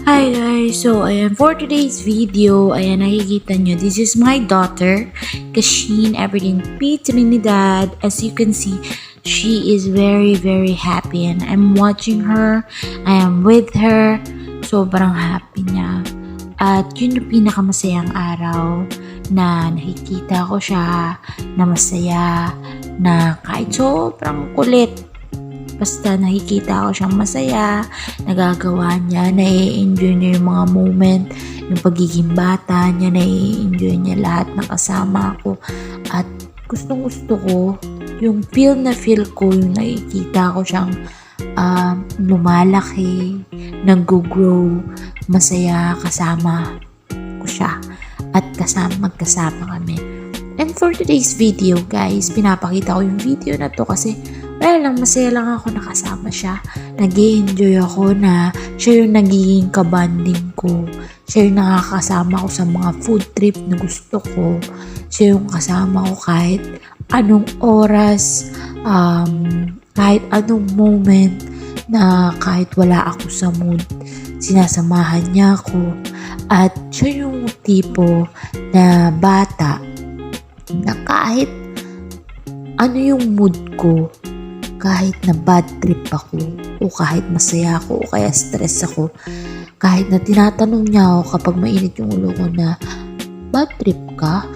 Hi guys! So, ayan, for today's video, ayan, nakikita nyo, this is my daughter, Kashin Everything P. Trinidad. As you can see, she is very, very happy and I'm watching her, I am with her, sobrang happy niya. At yun yung pinakamasayang araw na nakikita ko siya na masaya, na kahit sobrang kulit, basta nakikita ko siyang masaya, nagagawa niya, nai-enjoy niya yung mga moment, yung pagiging bata niya, nai-enjoy niya lahat ng kasama ko. At gustong-gusto ko, yung feel ko, yung nakikita ko siyang lumalaki, nag-grow, masaya, kasama ko siya. At magkasama kami. And for today's video guys, pinapakita ko yung video na to kasi masaya lang ako nakasama siya. Nag-i-enjoy ako na siya yung nagiging kabanding ko. Siya yung nakakasama ko sa mga food trip na gusto ko. Siya yung kasama ko kahit anong oras, kahit anong moment na kahit wala ako sa mood, sinasamahan niya ako. At siya yung tipo na bata na kahit ano yung mood ko, kahit na bad trip ako, o kahit masaya ako, o kaya stress ako, kahit na tinatanong niya ako kapag mainit yung ulo ko na, bad trip ka?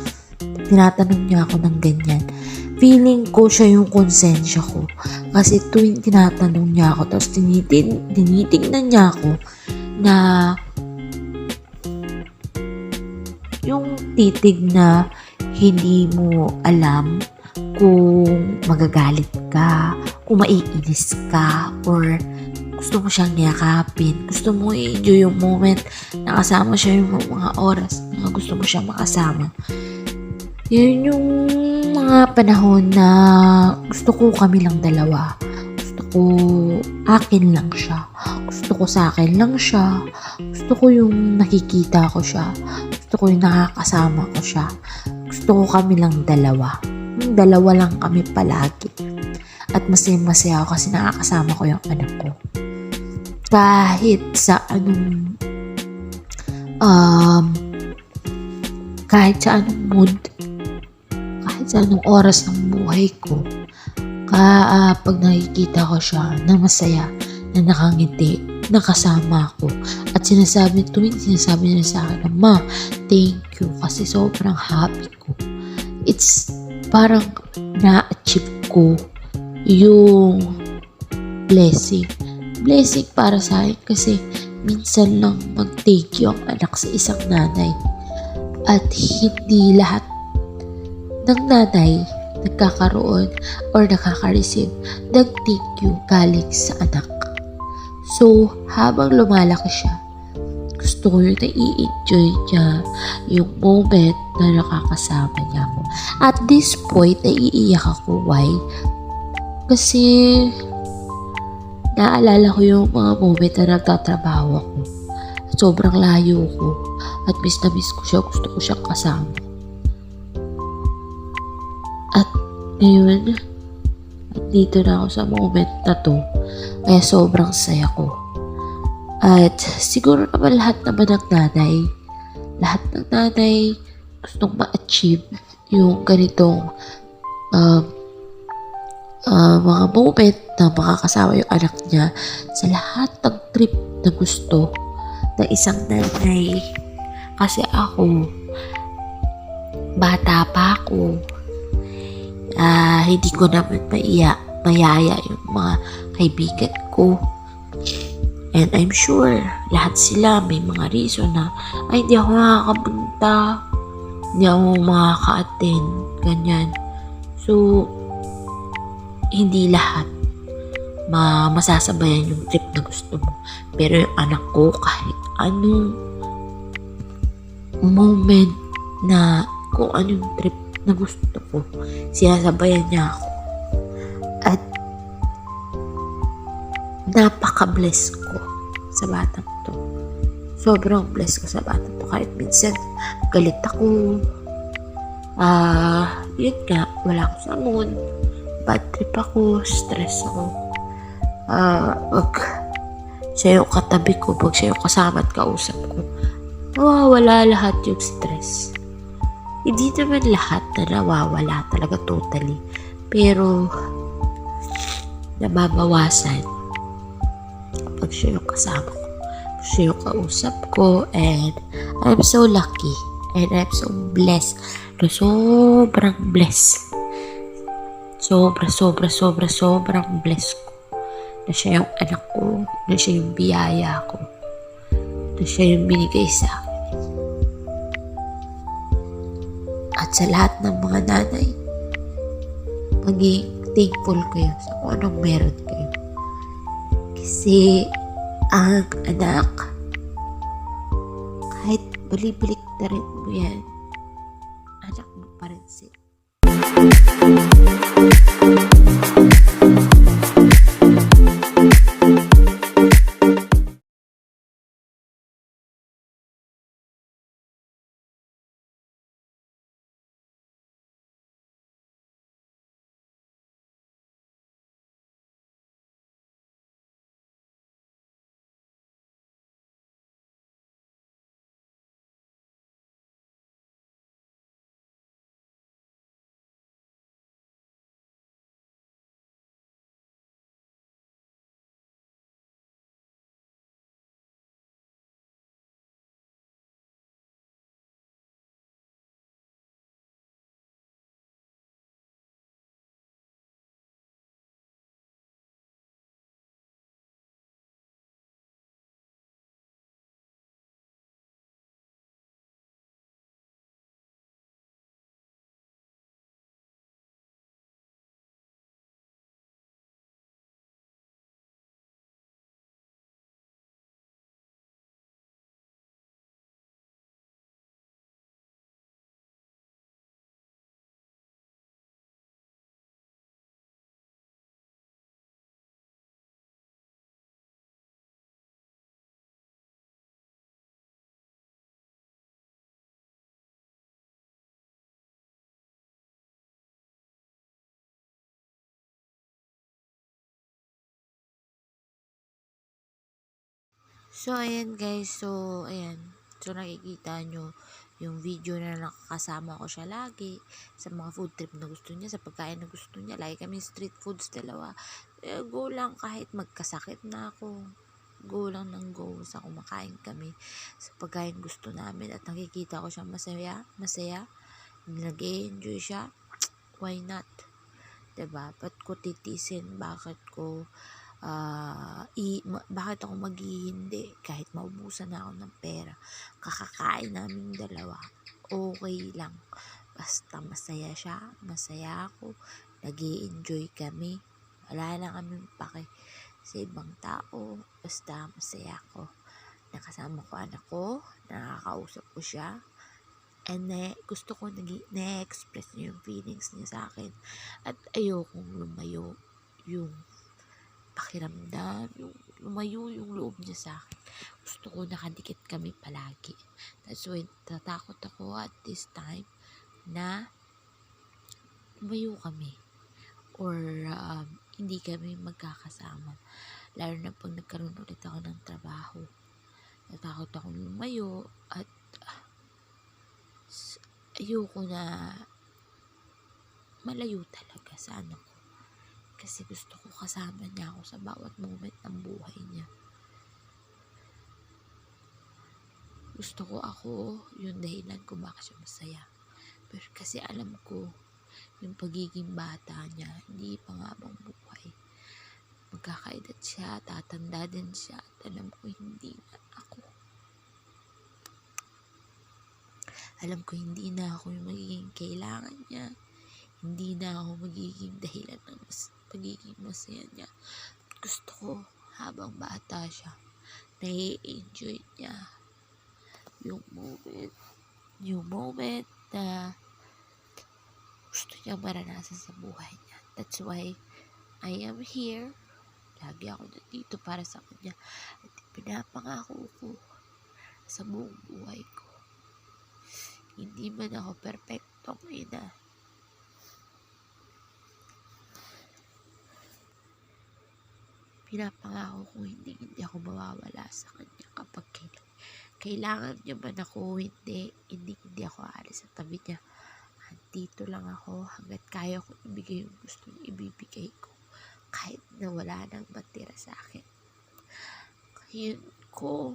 Tinatanong niya ako ng ganyan. Feeling ko siya yung konsensya ko. Kasi tuwing tinatanong niya ako, tapos tinitingnan niya ako, na yung titig na hindi mo alam kung magagalit ka, kung maiinis ka, or gusto mo siyang yakapin, gusto mo i-enjoy yung moment na kasama siya, yung mga oras na gusto mo siyang makasama. Yun yung mga panahon na gusto ko kami lang dalawa. Gusto ko akin lang siya. Gusto ko sa akin lang siya. Gusto ko yung nakikita ko siya. Gusto ko yung nakakasama ko siya. Gusto ko kami lang dalawa. Yung dalawa lang kami palagi. At masaya ako kasi nakakasama ko yung anak ko. Kahit sa anong mood, kahit sa anong oras ng buhay ko, pag nakikita ko siya na masaya, na nakangiti, nakasama ko, at tuwing sinasabi niya sa akin na, Ma, thank you kasi sobrang happy ko. It's parang na-achieve ko yung blessing para sa akin kasi minsan lang mag-thank you ang anak sa isang nanay, at hindi lahat ng nanay nagkakaroon or nakaka-receive ng thank you galing sa anak. So habang lumalaki siya, gusto ko yung nai-enjoy niya yung moment na nakakasama niya ako. At this point, naiiyak ako. Why? Kasi naalala ko yung mga moment na nagtatrabaho ako. Sobrang layo ko. At miss na miss ko siya. Gusto ko siyang kasama. At ngayon, dito na ako sa moment na to. Kaya sobrang saya ko. At siguro naman lahat naman ng nanay gustong ma-achieve yung ganitong mga moment na makakasama yung anak niya sa lahat ng trip na gusto ng isang nanay. Kasi ako, bata pa ako, hindi ko naman mayaya yung mga kaibigan ko. And I'm sure, lahat sila may mga reason na, hindi ako makakapunta, hindi ako makaka-attend, ganyan. So, hindi lahat masasabayan yung trip na gusto mo. Pero yung anak ko, kahit anong moment na kung anong trip na gusto ko, sinasabayan niya ako. At napaka-bless ko sa batang to. Sobrang bless ko sa batang to. Kahit minsan galit ako, yun nga, wala ako sa mood, bad trip ako, stress ako, siya yung katabi ko, pag siya yung kasama at kausap ko, nawawala lahat yung stress. Hindi naman lahat na nawawala talaga totally. Pero, nababawasan pag siya yung kasama ko. Pag siya yung kausap ko. And I'm so lucky. And I'm so blessed. Na sobrang blessed. Sobrang blessed ko. Na siya yung anak ko. Na siya yung biyaya ko. Na siya yung binigay sa akin. At sa lahat ng mga nanay, maging thankful kayo sa kung anong meron kayo. Kasi ang anak, kahit balik-balik na rin mo yan, anak mo pa rin sila. So, ayan guys. So, ayan. So, nakikita nyo yung video na nakakasama ko siya lagi sa mga food trip na gusto niya, sa pagkain na gusto niya. Lagi kami street foods dalawa. Go lang kahit magkasakit na ako. Go lang ng go sa kumakain kami sa pagkain gusto namin. At nakikita ko siya masaya. Nag-enjoy siya. Why not? Diba? Ba't ko titisin? Bakit ako maghihindi kahit maubusan na ako ng pera, kakakain namin dalawa, okay lang, basta masaya siya, masaya ako, nag-i-enjoy kami, wala na kaming pake sa ibang tao, basta masaya ako, nakasama ko anak ko, nakakausap ko siya, and gusto ko na-express niya yung feelings niya sa akin, at ayokong lumayo yung pakiramdam, yung lumayo yung loob niya sa akin. Gusto ko nakadikit kami palagi. That's why tatakot ako at this time na lumayo kami or hindi kami magkakasama. Lalo na pag nagkaroon ulit ako ng trabaho. Natakot akong lumayo at ayoko na malayo talaga sa anak ko. Kasi gusto ko kasama niya ako sa bawat moment ng buhay niya. Gusto ko ako yung dahilan kung bakit siya masaya. Pero kasi alam ko, yung pagiging bata niya, hindi pa nga bang buhay. Magkakaedad siya, tatanda din siya, at alam ko hindi na ako. Alam ko hindi na ako yung magiging kailangan niya. Hindi na ako magiging dahilan ng pagiging masaya niya. Gusto ko habang bata siya, nai-enjoy niya yung moment na gusto niya maranasan sa buhay niya. That's why I am here. Lagi ako nandito para sa kanya. At pinapangako ko sa buong buhay ko. Hindi man ako perfectong ina. Pinapangako ko hindi ako mawawala sa kanya kapag kailangan niya man ako, hindi ako aalis sa tabi niya. Dito lang ako hanggat kaya ko ibigay yung gusto niya, ibibigay ko. Kahit na wala nang matira sa akin. Yun ko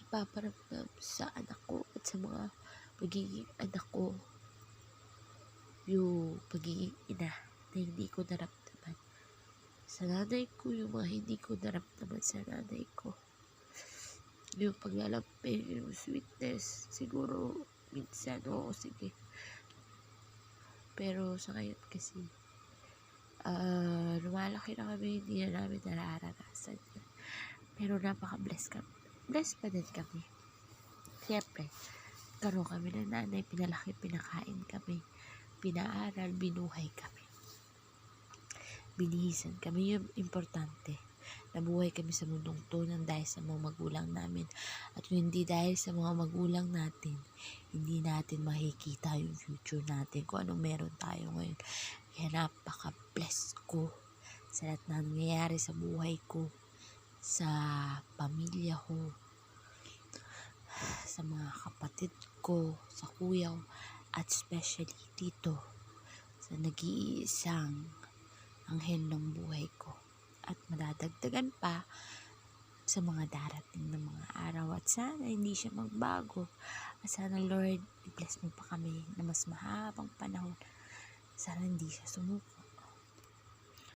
ipaparamdam sa anak ko at sa mga magiging anak ko yung pagiging ina na hindi ko naramdaman sa nanay ko, yung mga hindi ko naramdaman sa nanay ko. Yung paglalambing, yung sweetness, siguro minsan, oo, sige. Pero sa ngayon kasi, lumalaki na kami, hindi na namin nararanasan yun. Pero napaka-bless kami. Bless pa din kami. Siyempre, karoon kami ng nanay, pinalaki, pinakain kami, pinaaral, binuhay kami. Binihisan kami, yung importante. Nabuhay kami sa mundong to nang dahil sa mga magulang namin. At kung hindi dahil sa mga magulang natin, hindi natin makikita yung future natin, kung anong meron tayo ngayon. Kaya napaka-bless ko sa lahat na nangyayari sa buhay ko, sa pamilya ko, sa mga kapatid ko, sa kuya ko, at especially dito sa nag-iisang anghel ng buhay ko. At madadagdagan pa sa mga darating na mga araw, at sana hindi siya magbago, at sana Lord, i-bless mo pa kami na mas mahabang panahon. Sana hindi siya sumuko